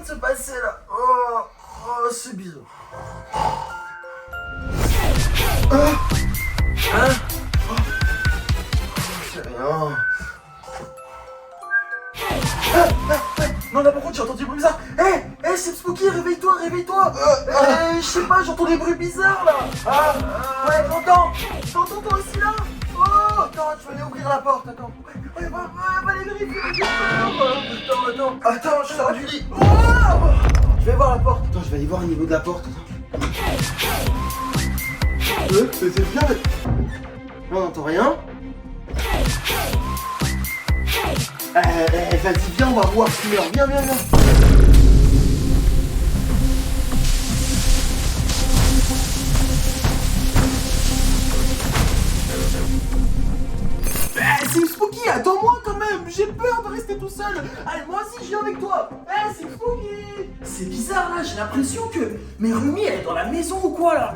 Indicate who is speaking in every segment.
Speaker 1: de se passer là? Oh, c'est bizarre. Hein? C'est rien. Non, là par contre j'ai entendu des bruits bizarres. C'est Spooky, réveille-toi. Je sais pas, j'entends des bruits bizarres là. Ouais, t'entends toi aussi là? Oh, attends, je vais aller ouvrir la porte, attends. Ouais, va aller vérifier. Attends, je sors du lit. Je vais voir la porte. Attends, je vais aller voir au niveau de la porte. C'est bien. On n'entend rien. Vas-y, viens, on va voir ce qu'il y a. Viens. C'est Spooky, attends-moi quand même. J'ai peur de rester tout seul. Allez, moi aussi, je viens avec toi. C'est Spooky. C'est bizarre là, j'ai l'impression que... Mais Rumi, elle est dans la maison ou quoi là?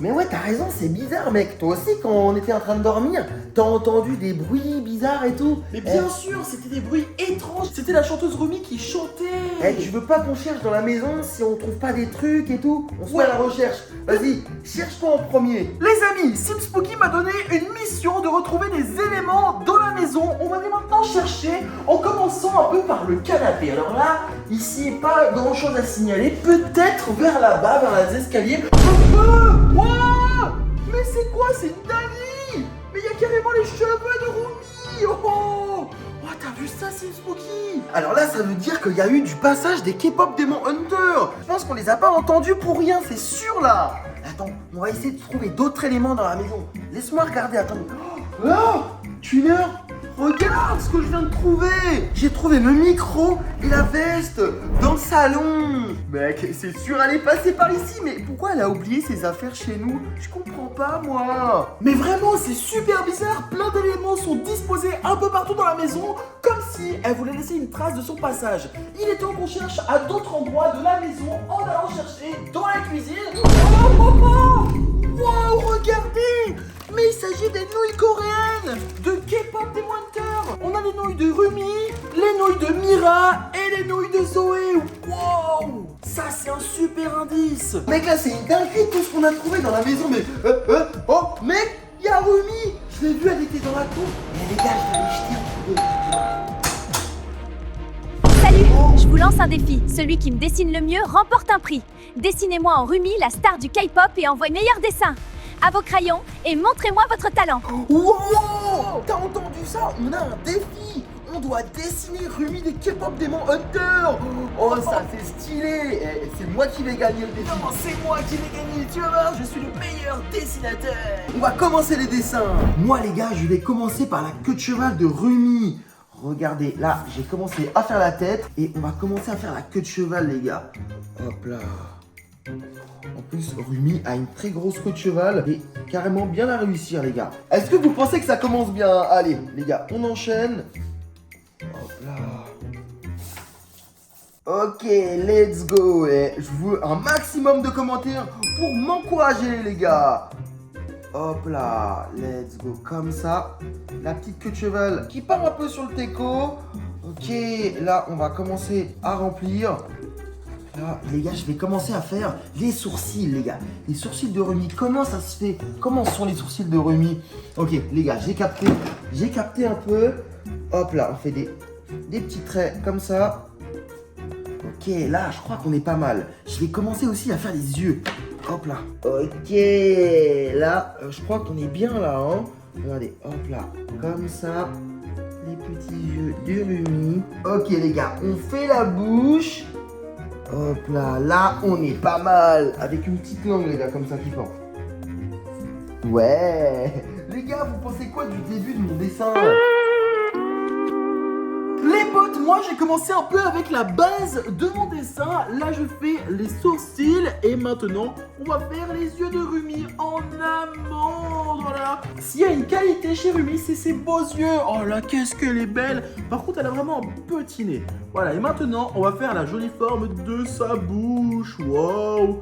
Speaker 2: Mais ouais, t'as raison, c'est bizarre, mec. Toi aussi, quand on était en train de dormir, t'as entendu des bruits bizarres et tout.
Speaker 1: Mais bien sûr, c'était des bruits étranges. C'était la chanteuse Rumi qui chantait.
Speaker 2: Tu veux pas qu'on cherche dans la maison si on trouve pas des trucs et tout? On se met à la recherche. Vas-y, cherche-toi en premier.
Speaker 1: Les amis, Sim Spooky m'a donné une mission de retrouver des éléments dans la maison. On va aller maintenant chercher en commençant un peu par le canapé. Alors là, ici, pas grand chose à signaler. Peut-être vers là-bas, vers les escaliers. Mais c'est quoi? C'est une dinguerie! Mais il y a carrément les cheveux de Rumi! Oh, t'as vu ça, Sim Spooky? Alors là, ça veut dire qu'il y a eu du passage des K-pop Demon Hunter. Je pense qu'on les a pas entendus pour rien, c'est sûr là. Attends, on va essayer de trouver d'autres éléments dans la maison. Laisse-moi regarder, attends. Tuner, regarde ce que je viens de trouver. J'ai trouvé le micro et la veste dans le salon. Mec, c'est sûr, elle est passée par ici. Mais pourquoi elle a oublié ses affaires chez nous? Je comprends pas, moi. Mais vraiment, c'est super bizarre. Plein d'éléments sont disposés un peu partout dans la maison, comme si elle voulait laisser une trace de son passage. Il est temps qu'on cherche à d'autres endroits de la maison en allant chercher dans la cuisine. Wow, regardez! Mais il s'agit des nouilles coréennes de K-pop Demon Hunter. On a les nouilles de Rumi, les nouilles de Mira et les nouilles de Zoé. Wow! Ça, c'est un super indice. Mec, là, c'est une dinguerie tout ce qu'on a trouvé dans la maison. Mais, oh, mec, il y a Rumi. Je l'ai vue, elle était dans la cour. Mais les gars, je vais aller jeter un coup d'œil.
Speaker 3: Salut, je vous lance un défi. Celui qui me dessine le mieux remporte un prix. Dessinez-moi en Rumi, la star du K-pop, et envoyez meilleur dessin. À vos crayons et montrez-moi votre talent.
Speaker 1: Wow! T'as entendu ça? On a un défi. On doit dessiner Rumi des K-pop Demon Hunter. Oh, ça c'est stylé. C'est moi qui vais gagner le défi. Non, c'est moi qui vais gagner. Tu vas voir, je suis le meilleur dessinateur. On va commencer les dessins. Moi les gars, je vais commencer par la queue de cheval de Rumi. Regardez, là, j'ai commencé à faire la tête et on va commencer à faire la queue de cheval, les gars. Hop là. En plus, Rumi a une très grosse queue de cheval et carrément bien à réussir, les gars. Est-ce que vous pensez que ça commence bien? Allez, les gars, on enchaîne. Hop là. Ok, let's go. Et je veux un maximum de commentaires pour m'encourager, les gars. Hop là, let's go, comme ça. La petite queue de cheval qui part un peu sur le teco. Ok, là, on va commencer à remplir. Là, les gars, je vais commencer à faire les sourcils, les gars. Les sourcils de Rumi, comment ça se fait? Comment sont les sourcils de Rumi? Ok, les gars, j'ai capté un peu. Hop là, on fait des petits traits comme ça. Ok, là, je crois qu'on est pas mal. Je vais commencer aussi à faire les yeux. Hop là. Ok, là, je crois qu'on est bien là, hein. Regardez, hop là, comme ça. Les petits yeux de Rumi. Ok, les gars, on fait la bouche. Hop là, là, on est pas mal. Avec une petite langue, les gars, comme ça qui pend. Ouais. Les gars, vous pensez quoi du début de mon dessin? Les potes, moi j'ai commencé un peu avec la base de mon dessin. Là je fais les sourcils et maintenant on va faire les yeux de Rumi en amande. Voilà. S'il y a une qualité chez Rumi, c'est ses beaux yeux. Oh là, qu'est-ce qu'elle est belle. Par contre, elle a vraiment un petit nez. Voilà, et maintenant on va faire la jolie forme de sa bouche. Waouh.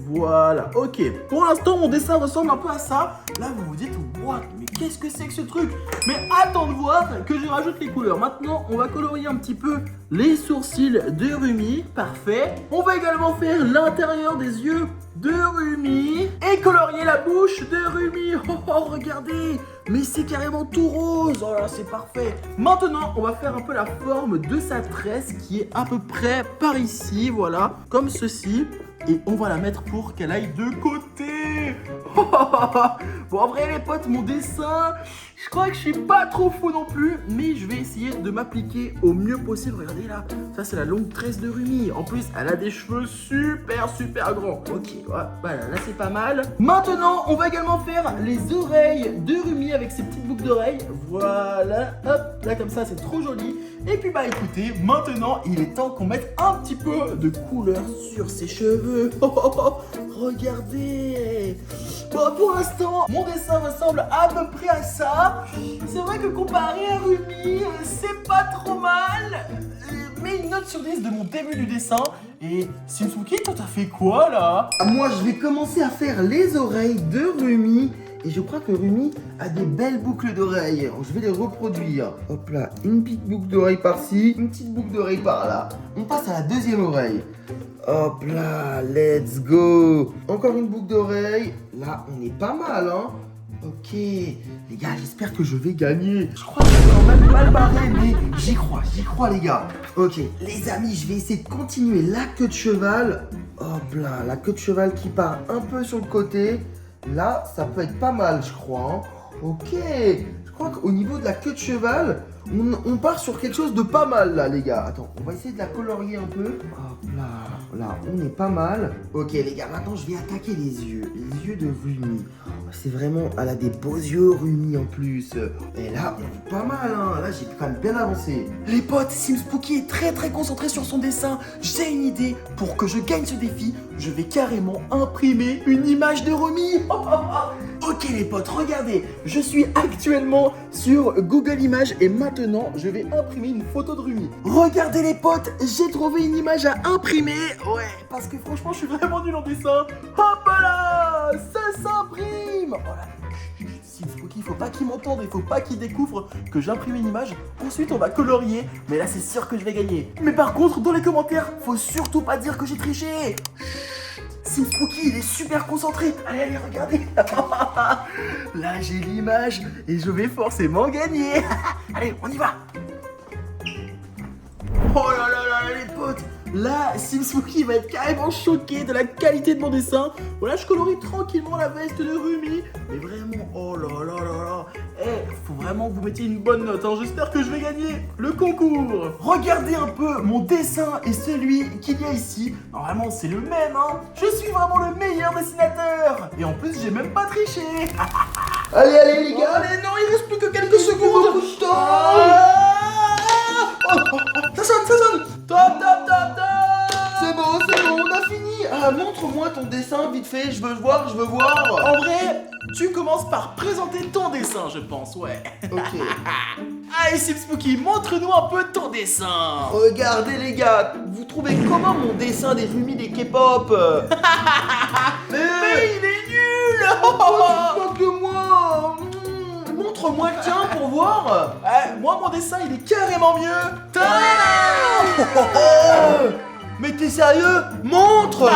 Speaker 4: Voilà, ok. Pour l'instant, mon dessin ressemble un peu à ça. Là, vous vous dites, what? Mais qu'est-ce que c'est que ce truc? Mais attends de voir que je rajoute les couleurs. Maintenant, on va colorier un petit peu les sourcils de Rumi. Parfait. On va également faire l'intérieur des yeux de Rumi et colorier la bouche de Rumi. Oh, regardez, mais c'est carrément tout rose. Oh là, c'est parfait. Maintenant, on va faire un peu la forme de sa tresse qui est à peu près par ici, voilà, comme ceci. Et on va la mettre pour qu'elle aille de côté. Bon, en vrai, les potes, mon dessin, je crois que je suis pas trop fou non plus, mais je vais essayer de m'appliquer au mieux possible. Regardez là, ça c'est la longue tresse de Rumi. En plus, elle a des cheveux super grands. Ok, voilà, là c'est pas mal. Maintenant, on va également faire les oreilles de Rumi avec ses petites boucles d'oreilles. Voilà, hop, là comme ça, c'est trop joli. Et puis bah écoutez, maintenant, il est temps qu'on mette un petit peu de couleur sur ses cheveux. Regardez. Bon, pour l'instant, mon dessin ressemble à peu près à ça. C'est vrai que comparé à Rumi, c'est pas trop mal. Mais une note sur 10 de mon début du dessin. Et Simsuki, toi t'as fait quoi là?
Speaker 2: Moi, je vais commencer à faire les oreilles de Rumi. Et je crois que Rumi a des belles boucles d'oreilles. Je vais les reproduire. Hop là, une petite boucle d'oreille par-ci, une petite boucle d'oreille par-là. On passe à la deuxième oreille. Hop là, let's go. Encore une boucle d'oreille. Là, on est pas mal, hein. Ok, les gars, j'espère que je vais gagner. Je crois que je suis quand même mal barré, mais j'y crois les gars. Ok, les amis, je vais essayer de continuer la queue de cheval. Hop là, la queue de cheval qui part un peu sur le côté. Là, ça peut être pas mal, je crois. Hein. Ok, je crois qu'au niveau de la queue de cheval, on part sur quelque chose de pas mal là, les gars. Attends, on va essayer de la colorier un peu. Hop là, on est pas mal. Ok, les gars, maintenant je vais attaquer les yeux de Rumi. C'est vraiment, elle a des beaux yeux, Rumi en plus. Et là, on est pas mal, hein. Là, j'ai quand même bien avancé.
Speaker 4: Les potes, Simspooky est très concentré sur son dessin. J'ai une idée. Pour que je gagne ce défi, je vais carrément imprimer une image de Rumi. Ok les potes, regardez. Je suis actuellement sur Google Images et maintenant, je vais imprimer une photo de Rumi. Regardez les potes, j'ai trouvé une image à imprimer. Ouais, parce que franchement, je suis vraiment nul en dessin. Hop là, ça s'imprime. Voilà. Simspooky, il faut pas qu'il m'entende, il faut pas qu'il découvre que j'imprime une image. Ensuite, on va colorier, mais là, c'est sûr que je vais gagner. Mais par contre, dans les commentaires, faut surtout pas dire que j'ai triché. Simspooky, il est super concentré. Allez, regardez. Là, j'ai l'image et je vais forcément gagner. Allez, on y va. Oh là, les potes. Là, Simspooky va être carrément choqué de la qualité de mon dessin. Voilà, je colorie tranquillement la veste de Rumi. Mais vraiment, oh là. Faut vraiment que vous mettiez une bonne note, hein. J'espère que je vais gagner le concours. Regardez un peu mon dessin et celui qu'il y a ici. Normalement, c'est le même, hein. Je suis vraiment le meilleur dessinateur. Et en plus, j'ai même pas triché.
Speaker 2: Allez, les gars.
Speaker 4: Allez, non, il reste plus que quelques secondes.
Speaker 2: Beaucoup de temps.
Speaker 4: Ça sonne. Top.
Speaker 2: C'est bon, on a fini. Ah, montre-moi ton dessin vite fait, je veux voir.
Speaker 4: En vrai, tu commences par présenter ton dessin, je pense, ouais.
Speaker 2: Ok.
Speaker 4: Allez, Simspooky, montre-nous un peu ton dessin.
Speaker 2: Regardez les gars, vous trouvez comment mon dessin des Rumi des K-pop?
Speaker 4: Mais il est nul.
Speaker 2: Pas que moi. Montre-moi le tien pour voir.
Speaker 4: Moi, mon dessin, il est carrément mieux.
Speaker 2: Mais t'es sérieux? Montre.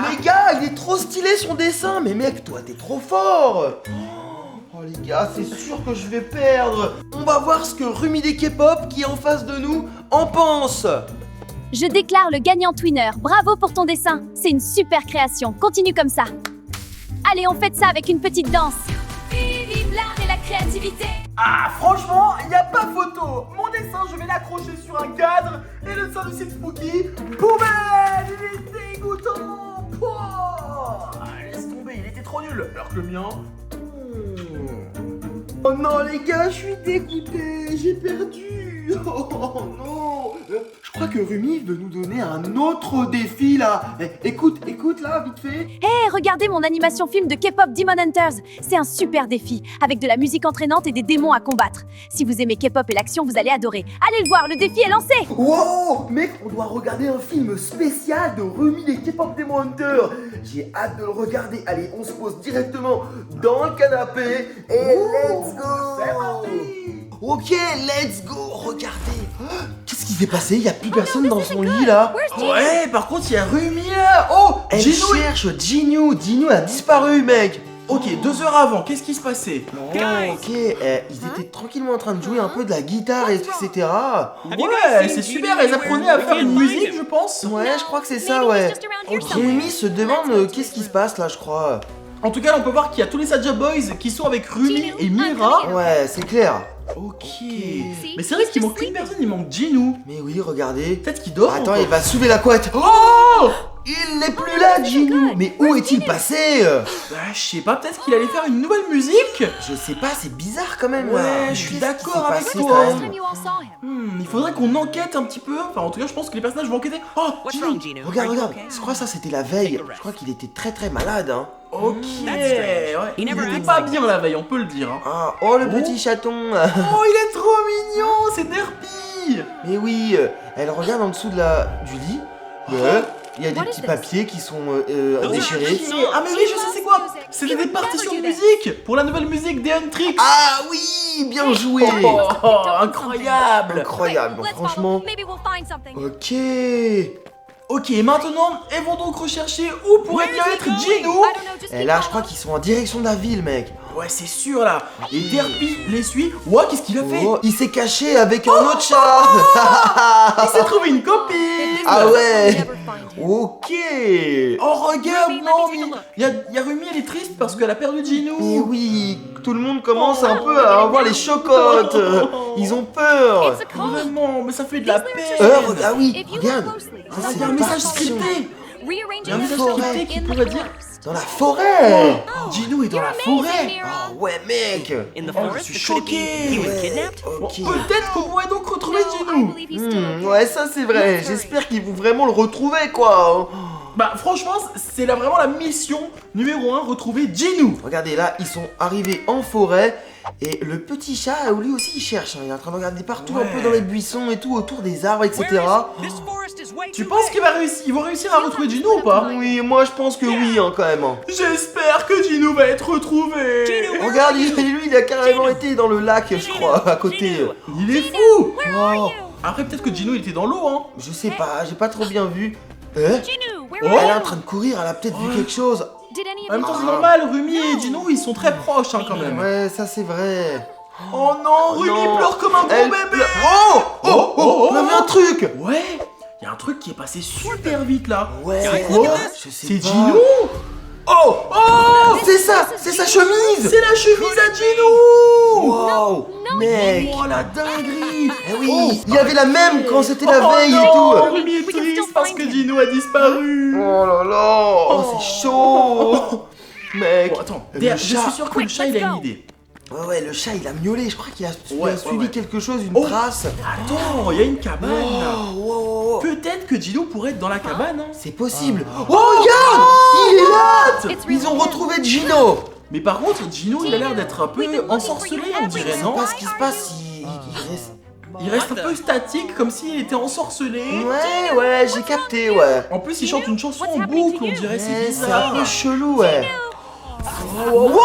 Speaker 2: Les gars, il est trop stylé son dessin. Mais mec, toi, t'es trop fort. Oh les gars, c'est sûr que je vais perdre. On va voir ce que Rumi des K-pop, qui est en face de nous, en pense.
Speaker 3: Je déclare le gagnant Twinner. Bravo pour ton dessin. C'est une super création. Continue comme ça. Allez, on fête ça avec une petite danse. Vive l'art et la créativité.
Speaker 4: Ah, franchement, il n'y a pas photo. Mon dessin, je vais l'accrocher sur un cadre. Et le dessin de Simspooky, poubelle. Il est dégoûtant. Pouah, laisse tomber, il était trop nul. Alors que le mien...
Speaker 2: Oh non les gars, je suis dégoûté, j'ai perdu. Oh non, Je crois que Rumi veut nous donner un autre défi là. Écoute là, vite fait.
Speaker 3: Hé, regardez mon animation film de K-pop Demon Hunters. C'est un super défi, avec de la musique entraînante et des démons à combattre. Si vous aimez K-pop et l'action, vous allez adorer. Allez le voir, le défi est lancé.
Speaker 2: Wow, mec, on doit regarder un film spécial de Rumi les K-pop Demon Hunter. J'ai hâte de le regarder. Allez, on se pose directement dans le canapé et let's go. Ok, let's go. Regardez. Qu'est-ce qui s'est passé? Il y a plus personne dans son lit là.
Speaker 4: Ouais, par contre, il y a Rumi là. Oh,
Speaker 2: Elle
Speaker 4: Gino.
Speaker 2: cherche Jinyu. Jinyu a disparu, mec.
Speaker 4: Ok, 2 heures avant, qu'est-ce qui se passait?
Speaker 2: Oh, ok, ils étaient tranquillement en train de jouer un peu de la guitare, etc.
Speaker 4: Ouais, c'est super, elles apprenaient à faire une musique, je pense.
Speaker 2: Ouais, je crois que c'est ça, ouais. Rumi se demande qu'est-ce qui se passe là, je crois.
Speaker 4: En tout cas, là, on peut voir qu'il y a tous les Saja Boys qui sont avec Rumi et Mira.
Speaker 2: Ouais, c'est clair.
Speaker 4: Ok. Mais c'est vrai qu'il manque une personne, il manque Jinwoo.
Speaker 2: Mais oui, regardez.
Speaker 4: Peut-être qu'il dort.
Speaker 2: Attends,
Speaker 4: encore.
Speaker 2: il va soulever la couette. Oh! Il n'est plus là, Jinyu. Mais où est-il passé?
Speaker 4: Bah, je sais pas, peut-être qu'il allait faire une nouvelle musique.
Speaker 2: Je sais pas, c'est bizarre quand même.
Speaker 4: Ouais,
Speaker 2: là.
Speaker 4: je suis
Speaker 2: Qu'est-ce qui
Speaker 4: d'accord
Speaker 2: s'est
Speaker 4: avec
Speaker 2: passé,
Speaker 4: toi.
Speaker 2: quand
Speaker 3: Last
Speaker 2: même
Speaker 3: time you all saw him.
Speaker 4: Il faudrait qu'on enquête un petit peu. Enfin, en tout cas, je pense que les personnages vont enquêter. Oh, Jinwoo.
Speaker 2: Regarde. Je crois que ça c'était la veille. Je crois qu'il était très malade. Hein.
Speaker 4: Ok. Ouais. Il était pas bien la veille, on peut le dire. Hein.
Speaker 2: Ah, oh le petit chaton.
Speaker 4: Oh, il est trop mignon, c'est Derpy.
Speaker 2: Mais oui, elle regarde en dessous du lit. Il y a des petits papiers qui sont déchirés.
Speaker 4: Ah mais oui, je sais c'est quoi. C'était des partitions de musique pour la nouvelle musique des Huntrix.
Speaker 2: Ah oui, bien joué.
Speaker 4: Oh, incroyable.
Speaker 2: Incroyable,
Speaker 3: Let's follow.
Speaker 2: franchement.
Speaker 3: Maybe we'll find something.
Speaker 2: Ok.
Speaker 4: Ok, maintenant, elles vont donc rechercher où pourrait bien être Jinwoo.
Speaker 3: I don't know, just
Speaker 2: Et
Speaker 3: keep
Speaker 2: là, je
Speaker 3: following.
Speaker 2: crois qu'ils sont en direction de la ville, mec.
Speaker 4: Ouais, c'est sûr là. Et Derpy les suit. Ouah, qu'est-ce qu'il a fait?
Speaker 2: Oh, il s'est caché avec un autre chat.
Speaker 4: Il s'est trouvé une copine.
Speaker 2: Ah ouais.
Speaker 3: Never find him.
Speaker 2: Ok.
Speaker 4: Oh, regarde,
Speaker 3: Rumi,
Speaker 4: non,
Speaker 3: let me take a
Speaker 4: mais
Speaker 3: look.
Speaker 4: il y a Rumi, elle est triste parce qu'elle a perdu
Speaker 2: Et
Speaker 4: Jinwoo.
Speaker 2: oui, tout le monde commence un peu à avoir les chocottes. Ils ont peur.
Speaker 3: It's a code.
Speaker 4: Vraiment, mais ça fait de la peine.
Speaker 2: Ah oui,
Speaker 3: If you
Speaker 2: regarde.
Speaker 3: look closely,
Speaker 2: Ça,
Speaker 4: Ah,
Speaker 2: c'est
Speaker 4: il y a un
Speaker 2: une
Speaker 4: message
Speaker 2: partition.
Speaker 4: scripté.
Speaker 3: rearrange
Speaker 4: Il y a un
Speaker 3: the
Speaker 4: message
Speaker 2: forêt.
Speaker 4: scripté qui
Speaker 3: in the
Speaker 4: pourrait dire
Speaker 3: forest.
Speaker 2: Dans la forêt.
Speaker 4: Jinwoo est dans la
Speaker 3: Amazing,
Speaker 4: forêt.
Speaker 3: Mira.
Speaker 2: Oh ouais, mec.
Speaker 5: In the
Speaker 4: Oh,
Speaker 5: forest?
Speaker 4: je suis
Speaker 5: Could it be
Speaker 4: choqué.
Speaker 5: he was
Speaker 2: Ouais,
Speaker 5: kidnapped?
Speaker 4: Bon,
Speaker 2: ok.
Speaker 4: peut-être qu'on pourrait donc retrouver
Speaker 3: No, I
Speaker 4: Jinwoo.
Speaker 3: believe he's still okay.
Speaker 2: Ouais, ça c'est vrai. J'espère qu'ils vont vraiment le retrouver, quoi.
Speaker 4: Bah franchement, c'est là vraiment la mission numéro 1, retrouver Jinwoo.
Speaker 2: Regardez, là, ils sont arrivés en forêt. Et le petit chat, lui aussi, il cherche. Hein. Il est en train de regarder partout, un peu dans les buissons et tout, autour des arbres, etc.
Speaker 5: This forest is way
Speaker 4: Tu
Speaker 5: too
Speaker 4: penses
Speaker 5: big.
Speaker 4: qu'ils vont réussir à retrouver Jinwoo ou pas?
Speaker 2: Oui, moi je pense que oui, hein, quand même. Hein.
Speaker 4: J'espère que Jinwoo va être retrouvé.
Speaker 5: Jinwoo.
Speaker 2: Regarde, lui, il a carrément été dans le lac, je crois, à côté.
Speaker 4: Il est fou.
Speaker 2: Oh,
Speaker 4: Après peut-être que Jinwoo il était dans l'eau hein.
Speaker 2: je sais pas, j'ai pas trop bien vu.
Speaker 3: Jinwoo, where
Speaker 4: Oh.
Speaker 3: are
Speaker 2: Elle est en
Speaker 3: you?
Speaker 2: train de courir, elle a peut-être vu quelque chose.
Speaker 3: Did any
Speaker 4: En même
Speaker 3: of
Speaker 4: temps
Speaker 3: you
Speaker 4: c'est normal, Rumi et Jinwoo ils sont très proches hein, quand même.
Speaker 2: Ouais, ça c'est vrai.
Speaker 4: Oh non, Rumi
Speaker 2: non.
Speaker 4: pleure comme un gros
Speaker 2: Elle
Speaker 4: bébé.
Speaker 2: pleure. Oh, on a vu un truc.
Speaker 4: Ouais, il y a un truc qui est passé super vite là.
Speaker 2: Ouais,
Speaker 4: quoi
Speaker 2: je sais
Speaker 4: C'est
Speaker 2: pas.
Speaker 4: Jinwoo. Oh, oh,
Speaker 2: C'est ça, c'est sa chemise.
Speaker 4: c'est la chemise à Jinwoo.
Speaker 2: Wow, mec.
Speaker 4: Oh la dinguerie.
Speaker 2: Eh oui, il y avait la même quand c'était la veille et
Speaker 4: non,
Speaker 2: tout.
Speaker 4: Rumi est
Speaker 3: We can
Speaker 4: triste
Speaker 3: still
Speaker 4: parce
Speaker 3: find
Speaker 4: que
Speaker 3: him.
Speaker 4: Jinwoo a disparu.
Speaker 2: Oh là là, c'est chaud. Mec,
Speaker 4: Bon attends,
Speaker 2: le
Speaker 4: je
Speaker 2: chat.
Speaker 4: suis sûr que le chat il a une idée.
Speaker 2: Ouais, le chat il a miaulé, je crois qu'il a,
Speaker 4: Ouais,
Speaker 2: suivi
Speaker 4: ouais.
Speaker 2: quelque chose, une
Speaker 4: Oh.
Speaker 2: trace.
Speaker 4: Attends, il y a une cabane là.
Speaker 2: Oh.
Speaker 4: Peut-être que Jinwoo pourrait être dans la cabane. Hein.
Speaker 2: C'est possible. Oh, regarde, il est là.
Speaker 3: It's
Speaker 2: Ils ont
Speaker 3: really
Speaker 2: retrouvé Gino.
Speaker 4: Mais par contre, Jinwoo il a l'air d'être un peu ensorcelé, on dirait,
Speaker 2: Je
Speaker 4: non?
Speaker 2: sais pas ce qui se passe, il reste...
Speaker 4: Il reste un peu statique, comme s'il était ensorcelé.
Speaker 2: Ouais, j'ai capté, ouais.
Speaker 4: En plus, il chante une chanson
Speaker 3: What's
Speaker 4: en
Speaker 3: happening
Speaker 4: boucle,
Speaker 3: to
Speaker 4: on
Speaker 3: you?
Speaker 4: dirait, c'est
Speaker 2: Ouais, c'est un
Speaker 4: bizarre.
Speaker 2: peu chelou, ouais.
Speaker 4: Wow,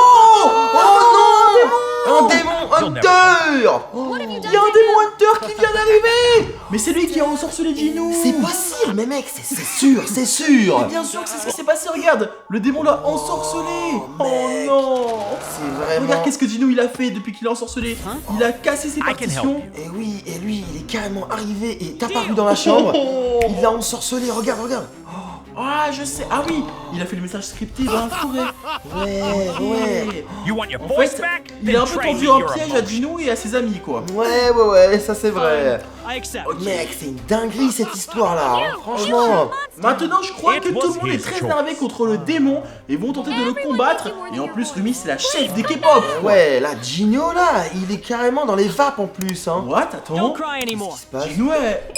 Speaker 2: Oh non, un démon hunter.
Speaker 3: What have you
Speaker 4: il
Speaker 3: done
Speaker 4: y a un
Speaker 3: to
Speaker 4: démon hunter qui vient d'arriver. Mais c'est lui qui a ensorcelé Jinwoo.
Speaker 2: C'est possible, mais mec, c'est sûr, c'est sûr.
Speaker 4: Mais bien sûr que c'est ce qui s'est passé, regarde. Le démon l'a ensorcelé. Oh
Speaker 2: mec.
Speaker 4: non.
Speaker 2: C'est vraiment...
Speaker 4: Regarde qu'est-ce que Jinwoo il a fait depuis qu'il est ensorcelé. Il a cassé ses partitions.
Speaker 2: Et oui, et lui, il est carrément arrivé et est apparu dans la chambre. Il l'a ensorcelé, regarde.
Speaker 4: Ah, je sais. Ah oui, il a fait le message scripté dans la forêt.
Speaker 2: Ouais.
Speaker 5: You want your
Speaker 4: En
Speaker 5: voice
Speaker 4: fait,
Speaker 5: back?
Speaker 4: il a un
Speaker 5: Then
Speaker 4: peu
Speaker 5: train
Speaker 4: tendu un
Speaker 5: your
Speaker 4: piège à
Speaker 5: emotions.
Speaker 4: Jinwoo et à ses amis, quoi.
Speaker 2: Ouais, ça c'est vrai.
Speaker 5: I accept.
Speaker 1: Mec, c'est une dinguerie cette histoire-là, hein, franchement.
Speaker 4: Maintenant, je crois que tout le monde est très énervé contre le démon et vont tenter de le combattre. Et en plus, Rumi, c'est la chef des K-pop.
Speaker 1: Ouais, là, Gino, là, il est carrément dans les vapes en plus, hein.
Speaker 4: What? Attends.
Speaker 5: Don't cry anymore.
Speaker 4: Gino,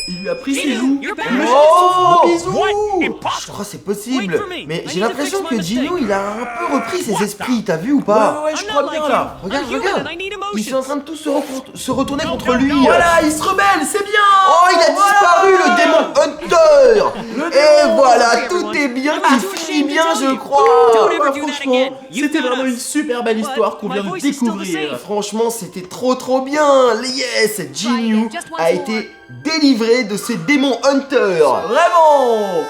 Speaker 4: il lui a pris ses joues.
Speaker 5: you're back.
Speaker 4: Il lui a
Speaker 1: Oh,
Speaker 4: fait son gros bisou.
Speaker 1: Je crois que c'est possible,
Speaker 5: Wait for me.
Speaker 1: mais
Speaker 5: I
Speaker 1: j'ai
Speaker 5: need to
Speaker 1: l'impression
Speaker 5: fix my
Speaker 1: que Gino,
Speaker 5: mistake.
Speaker 1: il a un peu repris ses esprits, t'as vu ou pas?
Speaker 4: Ouais, je
Speaker 5: I'm
Speaker 4: crois
Speaker 5: not
Speaker 4: bien
Speaker 5: like
Speaker 4: là.
Speaker 5: you.
Speaker 1: Regarde,
Speaker 5: I'm human
Speaker 1: regarde.
Speaker 5: and I need
Speaker 1: Ils sont en
Speaker 5: emotions.
Speaker 1: train de tous se retourner contre lui.
Speaker 4: Voilà, il se rebelle, c'est bien.
Speaker 1: Oh, il a disparu, le démon Hunter. Et
Speaker 4: démon.
Speaker 1: voilà,
Speaker 5: Sorry,
Speaker 1: tout
Speaker 5: everyone.
Speaker 1: est bien
Speaker 5: I'm
Speaker 1: qui
Speaker 5: too
Speaker 1: finit
Speaker 5: ashamed to
Speaker 1: bien,
Speaker 5: tell
Speaker 1: je
Speaker 5: you.
Speaker 1: crois.
Speaker 5: Don't ever
Speaker 4: Ouais,
Speaker 5: do that
Speaker 4: franchement,
Speaker 5: again. You
Speaker 4: c'était
Speaker 5: got
Speaker 4: vraiment
Speaker 5: us.
Speaker 4: une super belle histoire qu'on
Speaker 5: my
Speaker 4: vient de
Speaker 5: voice is still the
Speaker 4: découvrir.
Speaker 5: same.
Speaker 1: Franchement, c'était trop bien. Yes, Jinyu a été délivré de ces démons Hunter.
Speaker 4: Vraiment.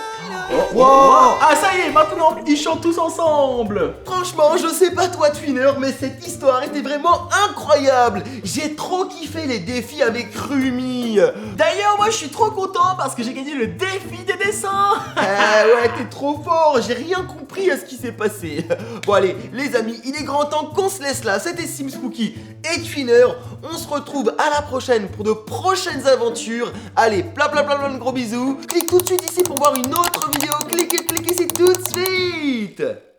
Speaker 1: Wow.
Speaker 4: Ah, ça y est, maintenant, ils chantent tous ensemble.
Speaker 1: Franchement, je sais pas toi, Twinner, mais cette histoire était vraiment incroyable. J'ai trop kiffé les défis avec Rumi.
Speaker 4: D'ailleurs, moi, je suis trop content parce que j'ai gagné le défi des dessins.
Speaker 1: Ah ouais, t'es trop fort, j'ai rien compris à ce qui s'est passé. Bon allez, les amis, il est grand temps qu'on se laisse là. C'était Sim Spooky et Twinner. On se retrouve à la prochaine pour de prochaines aventures. Allez, plein de gros bisous. Clique tout de suite ici pour voir une autre vidéo. Cliquez, c'est tout de suite.